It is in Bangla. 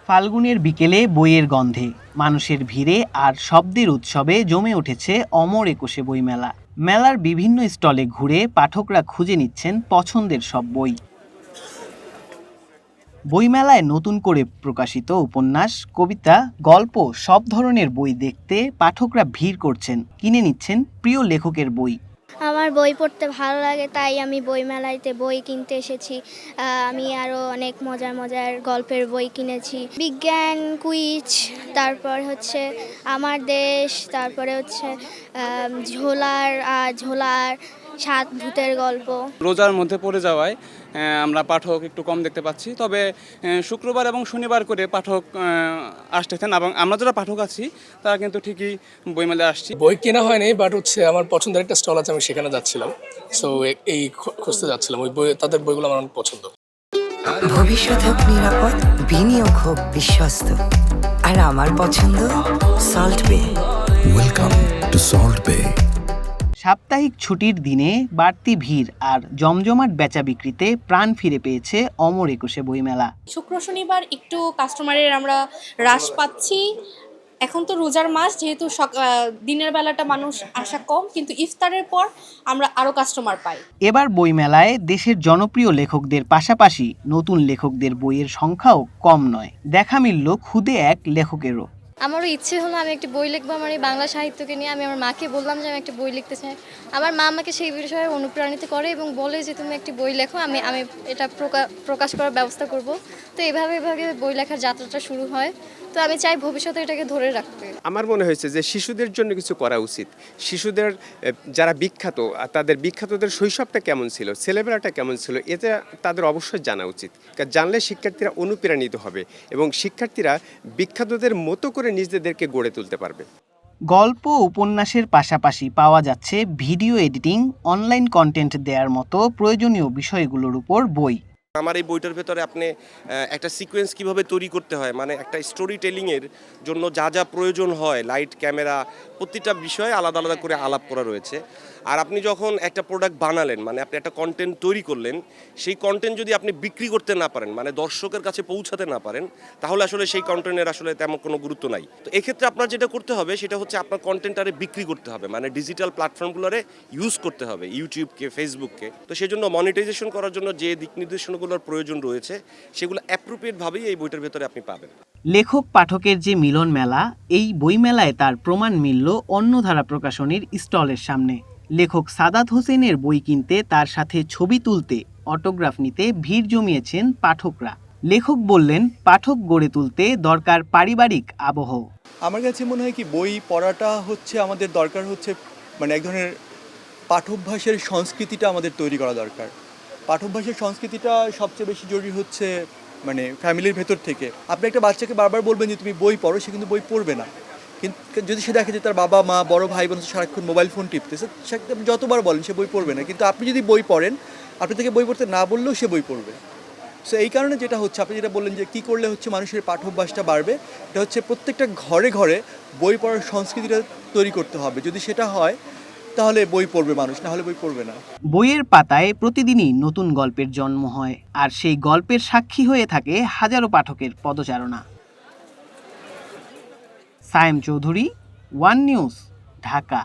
ফাল্গুনের বিকেলে বইয়ের গন্ধে, মানুষের ভিড়ে আর শব্দের উৎসবে জমে উঠেছে অমর একুশে বইমেলা। মেলার বিভিন্ন স্টলে ঘুরে পাঠকরা খুঁজে নিচ্ছেন পছন্দের সব বই। বইমেলায় নতুন করে প্রকাশিত উপন্যাস, কবিতা, গল্প সব ধরনের বই দেখতে পাঠকরা ভিড় করছেন, কিনে নিচ্ছেন প্রিয় লেখকের বই। আমার বই পড়তে ভালো লাগে, তাই আমি বইমেলাতে বই কিনতে এসেছি। আমি আরও অনেক মজার মজার গল্পের বই কিনেছি, বিজ্ঞান, কুইজ, তারপর হচ্ছে আমার দেশ, তারপরে হচ্ছে ঝোলার 7 ভূতের গল্প। রোজার মধ্যে পড়ে যাওয়ায় আমরা পাঠক একটু কম দেখতে পাচ্ছি, তবে শুক্রবার এবং শনিবার করে পাঠক আসতেছেন এবং আমরা যারা পাঠক আছি তারা কিন্তু ঠিকই বইমেলায় আসছি। বই কেনা হয়নি, বাট হচ্ছে আমার পছন্দের একটা স্টল আছে, আমি সেখানে যাচ্ছিলাম। সো এই খুঁজতে যাচ্ছিলাম ওই বই, তাদের বইগুলো আমার অনেক পছন্দ। ভবিষ্যৎ হোক নিরাপদ, বিনিয়োগ হোক বিশ্বস্ত, আর আমার পছন্দ সল্ট বে। ওয়েলকাম টু সল্ট বে। সাপ্তাহিক ছুটির দিনে বাড়তি ভিড় আর জমজমাট বেচা বিক্রিতে প্রাণ ফিরে পেয়েছে অমর একুশে বইমেলা। শুক্র শনিবার একটু কাস্টমারের আমরা হ্রাস পাচ্ছি। এখন তো রোজার মাস, যেহেতু দিনের বেলাটা মানুষ আসা কম, কিন্তু ইফতারের পর আমরা আরও কাস্টমার পাই। এবার বইমেলায় দেশের জনপ্রিয় লেখকদের পাশাপাশি নতুন লেখকদের বইয়ের সংখ্যাও কম নয়। দেখা মিলল খুদে এক লেখকেরও। আমারও ইচ্ছে হলো আমি একটি বই লিখবো আমার এই বাংলা সাহিত্যকে নিয়ে। আমি আমার মাকে বললাম যে আমি একটা বই লিখতে চাই। আমার মা আমাকে সেই বিষয়ে অনুপ্রাণিত করে এবং বলে যে তুমি একটি বই লেখো, আমি এটা প্রকাশ করার ব্যবস্থা করব। তো এভাবে বই লেখার যাত্রাটা শুরু হয়। তো আমি চাই ভবিষ্যতে এটাকে ধরে রাখতে। আমার মনে হয়েছে যে শিশুদের জন্য কিছু করা উচিত। শিশুদের যারা বিখ্যাত, তাদের বিখ্যাতদের শৈশবটা কেমন ছিল, ছেলেবেলাটা কেমন ছিল, এটা তাদের অবশ্যই জানা উচিত। কারণ জানলে শিক্ষার্থীরা অনুপ্রাণিত হবে এবং শিক্ষার্থীরা বিখ্যাতদের মতো করে নিজেদেরকে গড়ে তুলতে পারবে। গল্প উপন্যাসের পাশাপাশি পাওয়া যাচ্ছে ভিডিও এডিটিং, অনলাইন কন্টেন্ট দেওয়ার মতো প্রয়োজনীয় বিষয়গুলোর উপর বই। আমার এই বইটার ভেতরে আপনি একটা সিকোয়েন্স কিভাবে তৈরি করতে হয়, মানে একটা স্টোরি টেলিংয়ের জন্য যা যা প্রয়োজন হয়, লাইট, ক্যামেরা, প্রতিটা বিষয়ে আলাদা আলাদা করে আলাপ করা রয়েছে। আর আপনি যখন একটা প্রোডাক্ট বানালেন, মানে আপনি একটা কন্টেন্ট তৈরি করলেন, সেই কন্টেন্ট যদি আপনি বিক্রি করতে না পারেন, মানে দর্শকের কাছে পৌঁছাতে না পারেন, তাহলে আসলে সেই কন্টেন্টের আসলে তেমন কোনো গুরুত্ব নাই। তো এক্ষেত্রে আপনার যেটা করতে হবে সেটা হচ্ছে আপনার কন্টেন্টটারে বিক্রি করতে হবে, মানে ডিজিটাল প্ল্যাটফর্মগুলোরে ইউজ করতে হবে, ইউটিউবকে, ফেসবুককে। তো সেজন্য মনিটাইজেশন করার জন্য যে দিক নির্দেশনাগুলোর প্রয়োজন রয়েছে সেগুলো অ্যাপ্রোপ্রিয়েটভাবেই এই বইটার ভেতরে আপনি পাবেন। লেখক পাঠকের যে মিলন মেলা, এই বইমেলায় তার প্রমাণ মিলল অন্যধারা প্রকাশনীর স্টলের সামনে। লেখক সাদাত হোসেনের বই কিনতে, তার সাথে ছবি তুলতে, অটোগ্রাফ নিতে ভিড় জমিয়েছেন পাঠকরা। লেখক বললেন, পাঠক গড়ে তুলতে দরকার পারিবারিক আবহ। আমার কাছে মনে হয় কি, বই পড়াটা হচ্ছে আমাদের দরকার হচ্ছে, মানে এক ধরনের পাঠ্যাভ্যাসের সংস্কৃতিটা আমাদের তৈরি করা দরকার। পাঠ্যাভ্যাসের সংস্কৃতিটা সবচেয়ে বেশি জরুরি হচ্ছে মানে ফ্যামিলির ভেতর থেকে। আপনি একটা বাচ্চাকে বারবার বলবেন যে তুমি বই পড়ো, সে কিন্তু বই পড়বে না। কিন্তু যদি সে দেখে যে তার বাবা মা, বড় ভাই বোন সারাক্ষণ মোবাইল ফোন টিপতেছে, সে যতবার বলেন সে বই পড়বে না। কিন্তু আপনি যদি বই পড়েন, আপনি থেকে বই পড়তে না বললেও সে বই পড়বে। সো এই কারণে যেটা হচ্ছে, আপনি যেটা বললেন যে কী করলে হচ্ছে মানুষের পাঠ্যাভ্যাসটা বাড়বে, এটা হচ্ছে প্রত্যেকটা ঘরে ঘরে বই পড়ার সংস্কৃতিটা তৈরি করতে হবে। যদি সেটা হয় তাহলে বই পড়বে মানুষ, না হলে বই পড়বে না। বইয়ের পাতায় প্রতিদিনই নতুন গল্পের জন্ম হয়, আর সেই গল্পের সাক্ষী হয়ে থাকে হাজারো পাঠকের পদচারণা। Sayem Chowdhury, One News, Dhaka.